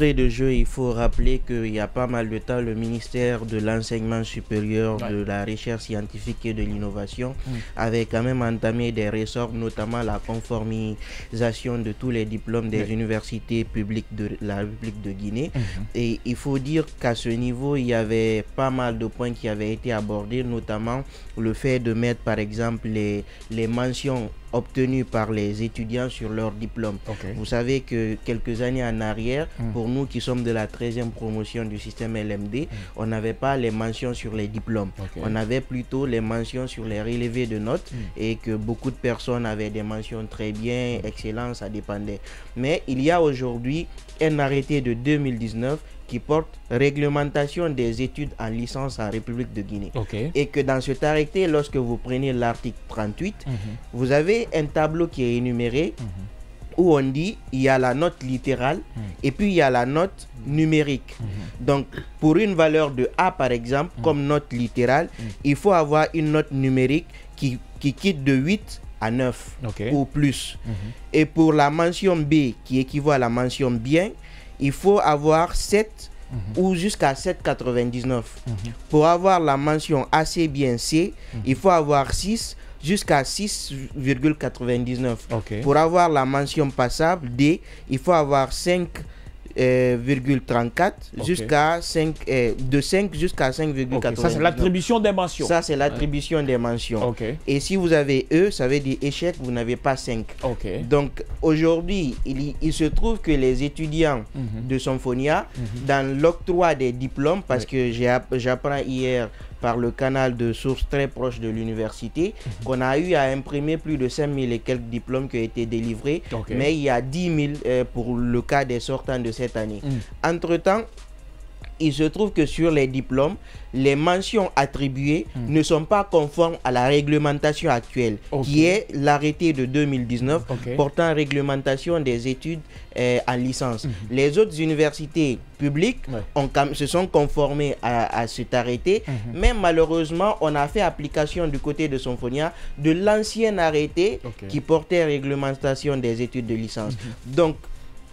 d'entrée de jeu, il faut rappeler qu'il y a pas mal de temps, le ministère de l'Enseignement supérieur, de la recherche scientifique et de l'innovation avait quand même entamé des réformes, notamment la conformisation de tous les diplômes des universités publiques de la République de Guinée. Et il faut dire qu'à ce niveau, il y avait pas mal de points qui avaient été abordés, notamment le fait de mettre par exemple les mentions obtenues par les étudiants sur leur diplôme. Vous savez que quelques années en arrière, pour nous qui sommes de la 13e promotion du système LMD, on n'avait pas les mentions sur les diplômes. On avait plutôt les mentions sur les relevés de notes et que beaucoup de personnes avaient des mentions très bien, excellent, ça dépendait. Mais il y a aujourd'hui un arrêté de 2019 qui porte réglementation des études en licence en République de Guinée. Et que dans cet arrêté, lorsque vous prenez l'article 38, vous avez un tableau qui est énuméré où on dit il y a la note littérale et puis il y a la note numérique. Donc pour une valeur de A par exemple, comme note littérale, il faut avoir une note numérique qui quitte de 8 à 9 ou plus. Et pour la mention B qui équivaut à la mention bien, il faut avoir 7 ou jusqu'à 7,99. Pour avoir la mention assez bien C, il faut avoir 6 jusqu'à 6,99. Pour avoir la mention passable D, il faut avoir 5,34 jusqu'à 5 de 5 jusqu'à 5,99. Ça c'est l'attribution des mentions. Ça c'est l'attribution des mentions. Et si vous avez E, ça veut dire échec, vous n'avez pas 5. Donc aujourd'hui, il se trouve que les étudiants de Symphonia, dans l'octroi des diplômes, parce que j'apprends hier par le canal de sources très proches de l'université, qu'on a eu à imprimer plus de 5 000 et quelques diplômes qui ont été délivrés, mais il y a 10 000 pour le cas des sortants de cette année. Entre-temps, il se trouve que sur les diplômes, les mentions attribuées ne sont pas conformes à la réglementation actuelle, qui est l'arrêté de 2019 portant réglementation des études en licence. Les autres universités publiques se sont conformées à cet arrêté, mais malheureusement, on a fait application du côté de Symphonia de l'ancien arrêté qui portait réglementation des études de licence. Donc,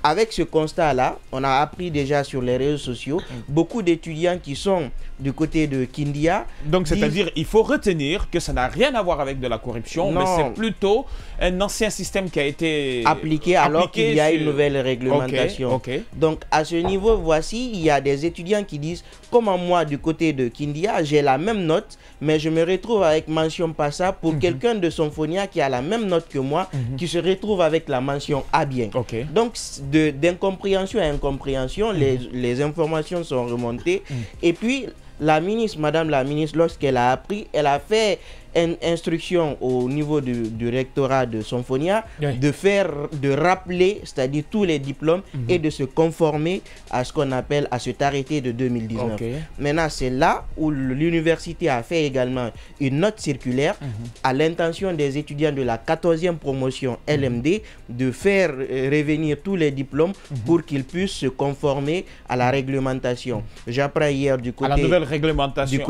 avec ce constat-là, on a appris déjà sur les réseaux sociaux, beaucoup d'étudiants qui sont du côté de Kindia. Donc, c'est-à-dire, il faut retenir que ça n'a rien à voir avec de la corruption, mais c'est plutôt un ancien système qui a été appliqué alors qu'il y a une nouvelle réglementation. Donc, à ce niveau, voici, il y a des étudiants qui disent, comment moi, du côté de Kindia, j'ai la même note, mais je me retrouve avec mention passable pour quelqu'un de Symphonia qui a la même note que moi, qui se retrouve avec la mention A bien. Donc, d'incompréhension à incompréhension, les informations sont remontées. Et puis, la ministre, madame la ministre, lorsqu'elle a appris, elle a fait une instruction au niveau du rectorat de Symphonia de rappeler, c'est-à-dire tous les diplômes et de se conformer à ce qu'on appelle à cet arrêté de 2019. Maintenant, c'est là où l'université a fait également une note circulaire à l'intention des étudiants de la 14e promotion LMD de faire revenir tous les diplômes pour qu'ils puissent se conformer à la réglementation. J'apprends hier du côté... à la nouvelle réglementation,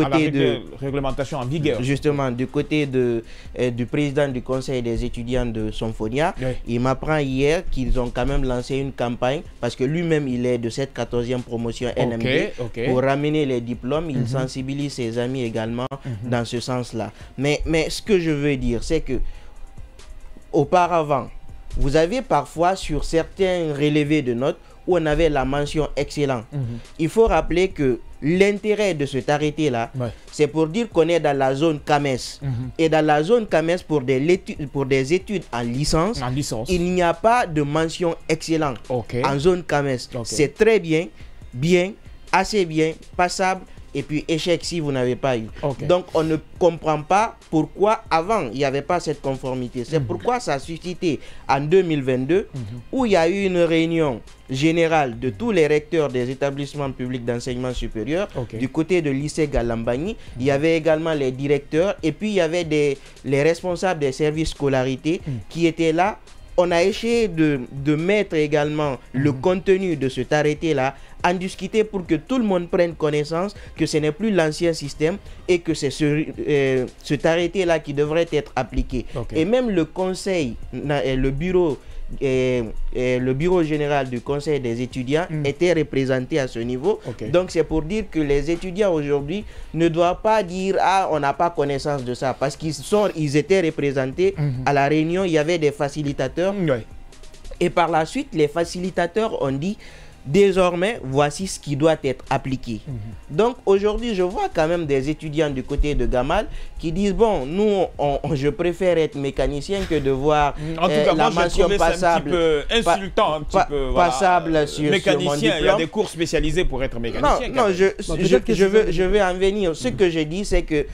réglementation en vigueur. Justement, du côté du président du conseil des étudiants de Symphonia, il m'apprend hier qu'ils ont quand même lancé une campagne, parce que lui-même il est de cette 14e promotion NMD, pour ramener les diplômes. Il sensibilise ses amis également dans ce sens-là. Mais ce que je veux dire, c'est que auparavant, vous avez parfois sur certains relevés de notes où on avait la mention excellent. Il faut rappeler que l'intérêt de cet arrêté-là, c'est pour dire qu'on est dans la zone CAMES. Et dans la zone CAMES, pour des études en licence, il n'y a pas de mention excellent en zone CAMES. C'est très bien, bien, assez bien, passable, et puis échec si vous n'avez pas eu. Donc on ne comprend pas pourquoi avant il n'y avait pas cette conformité. C'est pourquoi ça a suscité en 2022 où il y a eu une réunion générale de tous les recteurs des établissements publics d'enseignement supérieur. Du côté de lycée Galambani, il y avait également les directeurs et puis il y avait les responsables des services scolarité qui étaient là. On a essayé de mettre également le contenu de cet arrêté-là, en discuter pour que tout le monde prenne connaissance que ce n'est plus l'ancien système et que c'est cet arrêté-là qui devrait être appliqué. Et même le conseil, le bureau le bureau général du conseil des étudiants était représenté à ce niveau. Donc c'est pour dire que les étudiants aujourd'hui ne doivent pas dire « Ah, on n'a pas connaissance de ça » parce qu'ils étaient représentés à la réunion, il y avait des facilitateurs. Et par la suite, les facilitateurs ont dit désormais, voici ce qui doit être appliqué. Donc aujourd'hui, je vois quand même des étudiants du côté de Gamal qui disent, bon, nous, je préfère être mécanicien que de voir en tout cas, la mention passable. Un petit peu insultant, un petit peu passable sur mon diplôme. Il y a des cours spécialisés pour être mécanicien. Non, je vais en venir. Ce que j'ai dit, c'est que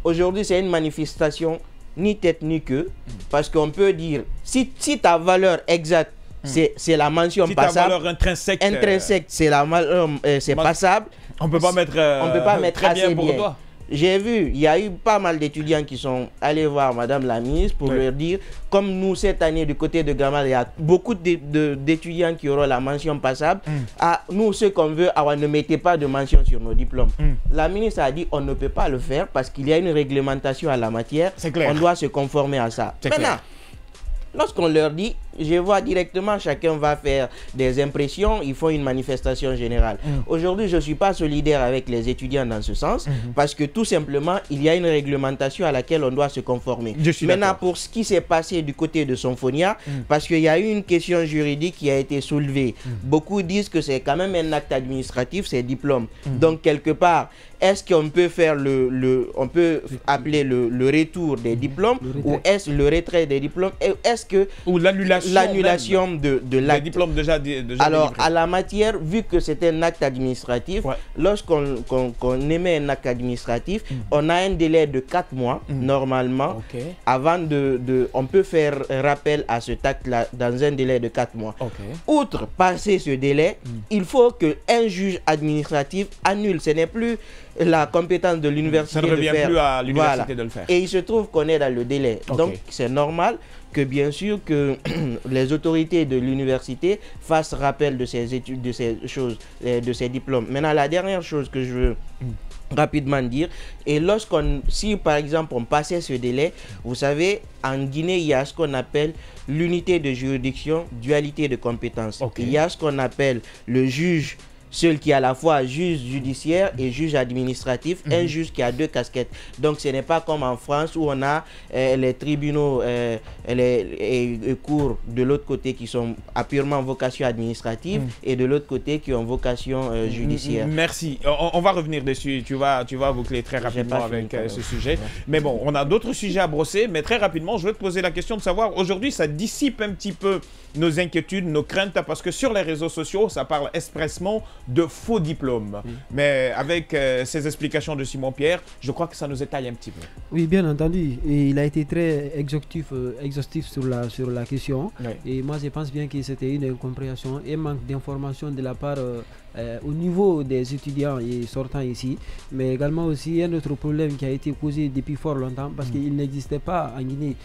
aujourd'hui, c'est une manifestation ni tête ni queue, parce qu'on peut dire, si ta valeur exacte, c'est la mention passable. Ta valeur intrinsèque, c'est passable. On peut pas mettre très bien pour bien. toi. J'ai vu, il y a eu pas mal d'étudiants qui sont allés voir Madame la ministre pour leur dire, comme nous cette année du côté de Gamal, il y a beaucoup d'étudiants qui auront la mention passable. Nous, ce qu'on veut, ne mettez pas de mention sur nos diplômes. La ministre a dit, on ne peut pas le faire parce qu'il y a une réglementation à la matière. Clair. On doit se conformer à ça. Maintenant, lorsqu'on leur dit, je vois directement, chacun va faire des impressions, ils font une manifestation générale. Aujourd'hui, je ne suis pas solidaire avec les étudiants dans ce sens, parce que tout simplement, il y a une réglementation à laquelle on doit se conformer. Maintenant, pour ce qui s'est passé du côté de Symphonia, parce qu'il y a eu une question juridique qui a été soulevée. Beaucoup disent que c'est quand même un acte administratif, c'est diplôme. Donc, quelque part, est-ce qu'on peut faire on peut appeler le retour des diplômes, ou est-ce le retrait des diplômes, ou l'annulation de l'acte. Diplôme déjà alors, délivré. à la matière, vu que c'est un acte administratif, lorsqu'on émet un acte administratif, on a un délai de 4 mois, normalement, avant on peut faire rappel à cet acte-là dans un délai de 4 mois. Outre passer ce délai, il faut qu'un juge administratif annule. Ce n'est plus la compétence de l'université de faire. Ça ne revient plus à l'université de le faire. Et il se trouve qu'on est dans le délai. Donc, c'est normal que bien sûr que les autorités de l'université fassent rappel de ces études, de ces choses, de ces diplômes. Maintenant, la dernière chose que je veux rapidement dire, et si par exemple on passait ce délai, vous savez, en Guinée, il y a ce qu'on appelle l'unité de juridiction, dualité de compétences. Il y a ce qu'on appelle le juge, seul qui est à la fois juge judiciaire et juge administratif, un juge qui a 2 casquettes. Donc ce n'est pas comme en France où on a les tribunaux les cours de l'autre côté qui sont à purement vocation administrative et de l'autre côté qui ont vocation judiciaire. Merci. On va revenir dessus. Tu vas boucler très rapidement avec ce sujet. Mais bon, on a d'autres sujets à brosser. Mais très rapidement, je vais te poser la question de savoir, aujourd'hui, ça dissipe un petit peu nos inquiétudes, nos craintes, parce que sur les réseaux sociaux, ça parle expressement de faux diplômes. Mais avec ces explications de Simon Pierre, je crois que ça nous étaye un petit peu. Oui, bien entendu. Et il a été très exhaustif sur la question. Et moi, je pense bien que c'était une incompréhension et un manque d'information de la part au niveau des étudiants et sortants ici. Mais également aussi un autre problème qui a été posé depuis fort longtemps parce qu'il n'existait pas en Guinée.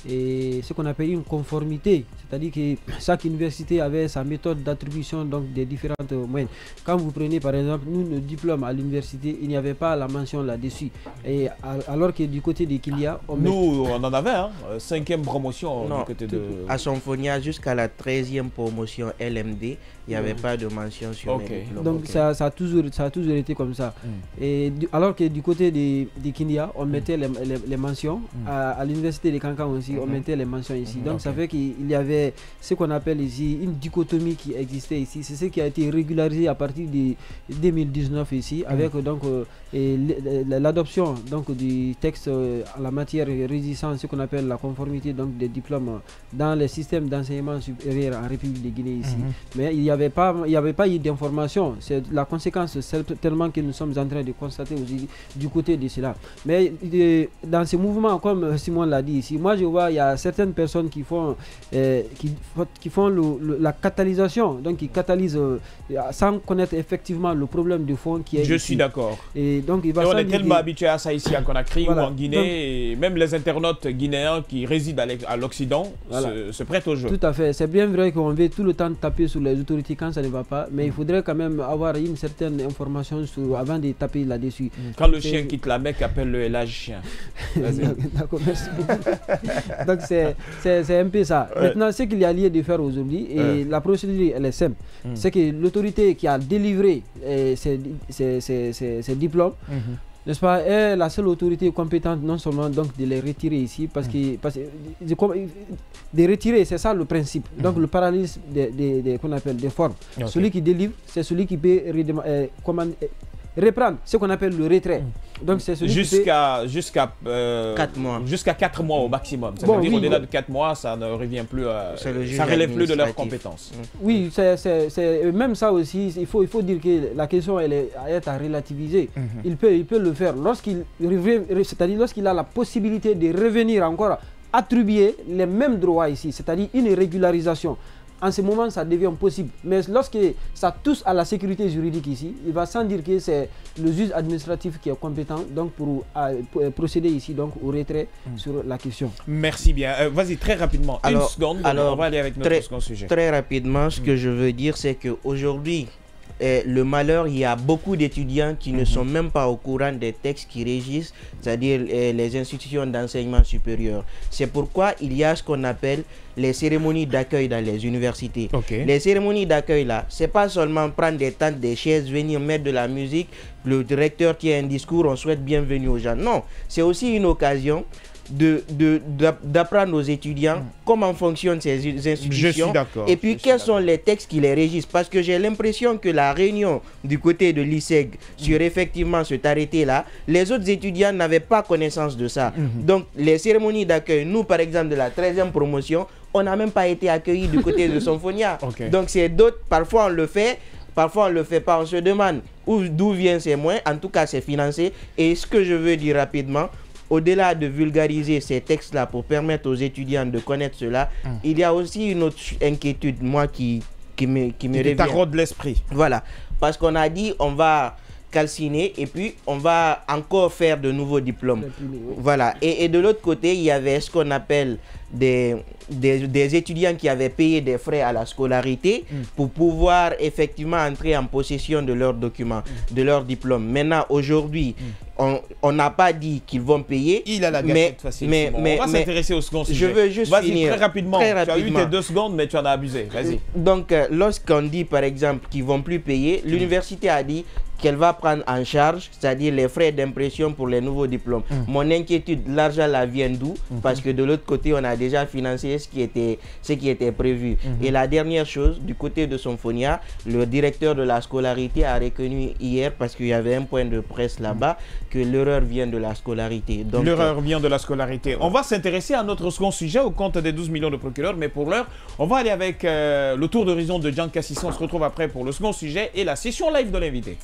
Et ce qu'on appelle une conformité, c'est-à-dire que chaque université avait sa méthode d'attribution des différentes moyennes. Quand vous prenez par exemple nos diplômes à l'université, il n'y avait pas la mention là-dessus. Et alors que du côté des Kilia, nous on en avait, 5e promotion du côté de... À Symphonia, jusqu'à la 13e promotion LMD, il n'y avait pas de mention sur les diplômes. Donc ça a toujours été comme ça. Et alors que du côté des Kilia, on mettait les mentions. À l'université de Kankan aussi, on mettait les mentions ici. Donc ça fait qu'il y avait ce qu'on appelle ici une dichotomie qui existait ici. C'est ce qui a été régularisé à partir de 2019 ici, avec donc l'adoption du texte en la matière régissant ce qu'on appelle la conformité des diplômes dans les systèmes d'enseignement supérieur en République de Guinée ici. Mais il n'y avait pas eu d'information. C'est la conséquence tellement que nous sommes en train de constater aussi du côté de cela. Mais dans ce mouvement, comme Simon l'a dit ici, moi je vois il y a certaines personnes qui font la catalysation, donc qui catalysent sans connaître effectivement le problème de fond qui est Je suis d'accord. Et donc on est tellement habitué à ça ici à Conakry ou en Guinée, donc, et même les internautes guinéens qui résident à l'Occident se prêtent au jeu. Tout à fait. C'est bien vrai qu'on veut tout le temps taper sur les autorités quand ça ne va pas, mais il faudrait quand même même avoir une certaine information avant de taper là-dessus. Quand le chien quitte la Mecque, appelle-le l'âge chien. D'accord, merci beaucoup. Donc c'est un peu ça. Maintenant, ce qu'il y a lieu de faire aujourd'hui, et la procédure elle est simple, c'est que l'autorité qui a délivré ces diplômes, n'est-ce pas, est la seule autorité compétente non seulement donc de les retirer ici, parce que de retirer, c'est ça le principe. Donc le parallélisme qu'on appelle des formes. Celui qui délivre, c'est celui qui peut reprendre ce qu'on appelle le retrait. Donc c'est celui jusqu'à 4 mois. Jusqu'à 4 mois au maximum. C'est-à-dire au-delà de 4 mois, ça ne revient plus, ça relève plus de leurs compétences. Oui, c'est même ça aussi. Il faut dire que la question elle est à relativiser. Il peut le faire c'est-à-dire lorsqu'il a la possibilité de revenir encore attribuer les mêmes droits ici, c'est-à-dire une régularisation. En ce moment, ça devient possible. Mais lorsque ça touche à la sécurité juridique ici, il va sans dire que c'est le juge administratif qui est compétent donc pour procéder ici donc au retrait sur la question. Merci bien. Vas-y, très rapidement. Une seconde. On va aller avec notre second sujet. Très rapidement, ce que je veux dire, c'est qu'aujourd'hui, le malheur, il y a beaucoup d'étudiants qui ne sont même pas au courant des textes qui régissent, c'est-à-dire les institutions d'enseignement supérieur. C'est pourquoi il y a ce qu'on appelle les cérémonies d'accueil dans les universités. Les cérémonies d'accueil là, c'est pas seulement prendre des tentes, des chaises, venir mettre de la musique, le directeur tient un discours, on souhaite bienvenue aux gens. Non, c'est aussi une occasion d'apprendre aux étudiants comment fonctionnent ces institutions et puis quels sont les textes qui les régissent, parce que j'ai l'impression que la réunion du côté de l'ISEG sur effectivement cet arrêté là, les autres étudiants n'avaient pas connaissance de ça. Donc les cérémonies d'accueil, nous par exemple de la 13e promotion, on n'a même pas été accueillis du côté de Symphonia. Donc c'est d'autres, parfois on le fait, parfois on ne le fait pas, on se demande d'où viennent ces moyens. En tout cas c'est financé. Et ce que je veux dire rapidement, au-delà de vulgariser ces textes-là pour permettre aux étudiants de connaître cela, il y a aussi une autre inquiétude, moi, qui me revient. Taraude l'esprit. Voilà, parce qu'on a dit on va calciner et puis on va encore faire de nouveaux diplômes. Voilà, et de l'autre côté, il y avait ce qu'on appelle des étudiants qui avaient payé des frais à la scolarité pour pouvoir effectivement entrer en possession de leurs documents, de leurs diplômes. Maintenant, aujourd'hui, on n'a pas dit qu'ils vont payer. Il a la gâchette facile. On va s'intéresser au second sujet. Je veux juste finir. Très rapidement. Tu as eu tes 2 secondes, mais tu en as abusé. Vas-y. Donc, lorsqu'on dit, par exemple, qu'ils ne vont plus payer, l'université a dit qu'elle va prendre en charge, c'est-à-dire les frais d'impression pour les nouveaux diplômes. Mon inquiétude, l'argent là vient d'où? Parce que de l'autre côté, on a déjà financé ce qui était prévu. Et la dernière chose, du côté de Symphonia, le directeur de la scolarité a reconnu hier, parce qu'il y avait un point de presse là-bas, que l'erreur vient de la scolarité. L'erreur vient de la scolarité. On va s'intéresser à notre second sujet, au compte des 12 millions de procureurs, mais pour l'heure, on va aller avec le tour d'horizon de Jean Cassisson. On se retrouve après pour le second sujet et la session live de l'invité.